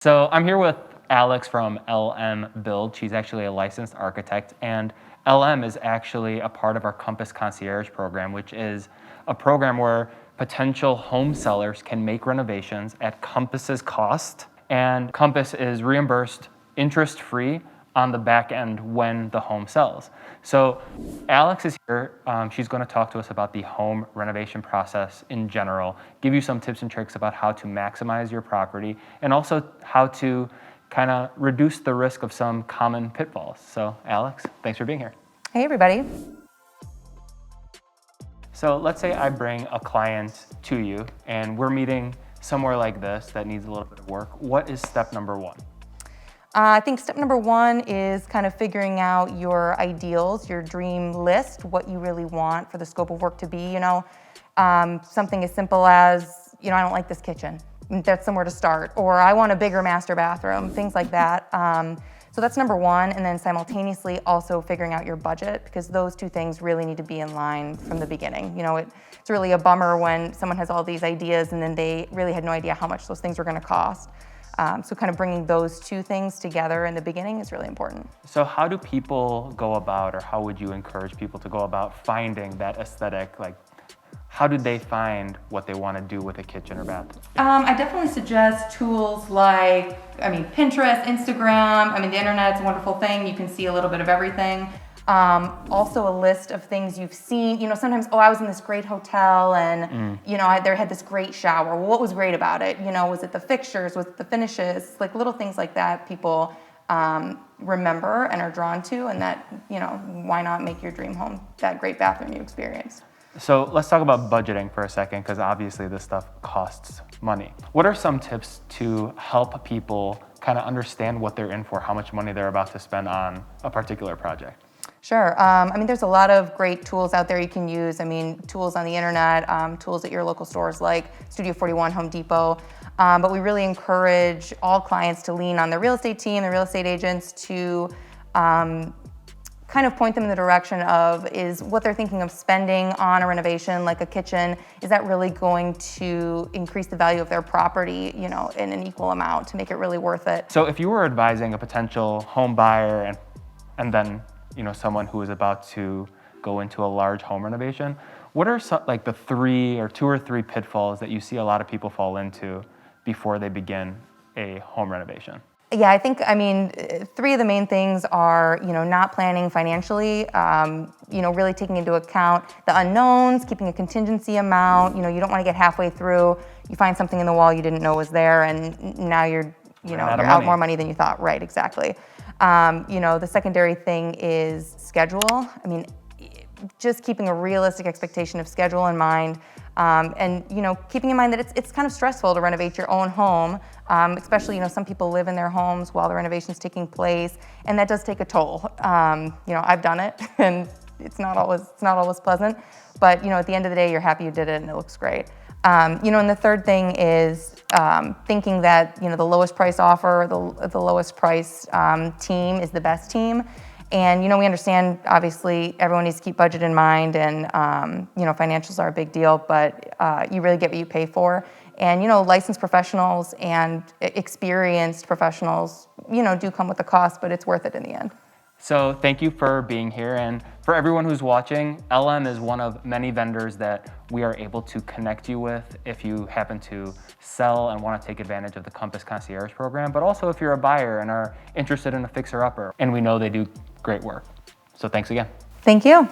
So I'm here with Alex from LM Build. She's actually a licensed architect, and LM is actually a part of our Compass Concierge program, which is a program where potential home sellers can make renovations at Compass's cost, and Compass is reimbursed interest-free on the back end when the home sells. So Alex is here. She's going to talk to us about the home renovation process in general, give you some tips and tricks about how to maximize your property, and also how to kind of reduce the risk of some common pitfalls. So Alex, thanks for being here. Hey everybody. So let's say I bring a client to you and we're meeting somewhere like this that needs a little bit of work. What is step number one? I think step number one is kind of figuring out your ideals, your dream list, what you really want for the scope of work to be. Something as simple as, I don't like this kitchen. That's somewhere to start. Or I want a bigger master bathroom, things like that. So that's number one. And then simultaneously also figuring out your budget, because those two things really need to be in line from the beginning. It's really a bummer when someone has all these ideas and then they really had no idea how much those things were going to cost. So kind of bringing those two things together in the beginning is really important. So how do people go about, or how would you encourage people to go about finding that aesthetic? Like, how do they find what they want to do with a kitchen or bathroom? I definitely suggest tools like, Pinterest, Instagram. The internet's a wonderful thing. You can see a little bit of everything. Also a list of things you've seen. Sometimes, I was in this great hotel and, they had this great shower. Well, what was great about it? Was it the fixtures? Was it the finishes? Like little things like that people remember and are drawn to, and that, why not make your dream home that great bathroom you experienced? So let's talk about budgeting for a second, because obviously this stuff costs money. What are some tips to help people kind of understand what they're in for, how much money they're about to spend on a particular project? Sure. There's a lot of great tools out there you can use. Tools on the internet, tools at your local stores like Studio 41, Home Depot. But we really encourage all clients to lean on the real estate team, the real estate agents, to kind of point them in the direction of, is what they're thinking of spending on a renovation like a kitchen, is that really going to increase the value of their property, in an equal amount to make it really worth it? So if you were advising a potential home buyer and then someone who is about to go into a large home renovation, what are the two or three pitfalls that you see a lot of people fall into before they begin a home renovation? Yeah, I think, three of the main things are, not planning financially, really taking into account the unknowns, keeping a contingency amount. You don't want to get halfway through, you find something in the wall you didn't know was there, and now you're out more money than you thought. Right, exactly. The secondary thing is schedule. Just keeping a realistic expectation of schedule in mind, and keeping in mind that it's kind of stressful to renovate your own home, especially some people live in their homes while the renovation's taking place, and that does take a toll. I've done it, and it's not always pleasant, but at the end of the day, you're happy you did it and it looks great. And the third thing is thinking that the lowest price offer, the lowest price team is the best team. And we understand, obviously, everyone needs to keep budget in mind, and financials are a big deal, but you really get what you pay for. And licensed professionals and experienced professionals, do come with a cost, but it's worth it in the end. So thank you for being here, and for everyone who's watching, LM is one of many vendors that we are able to connect you with if you happen to sell and want to take advantage of the Compass Concierge program, but also if you're a buyer and are interested in a fixer-upper, and we know they do great work. So thanks again. Thank you.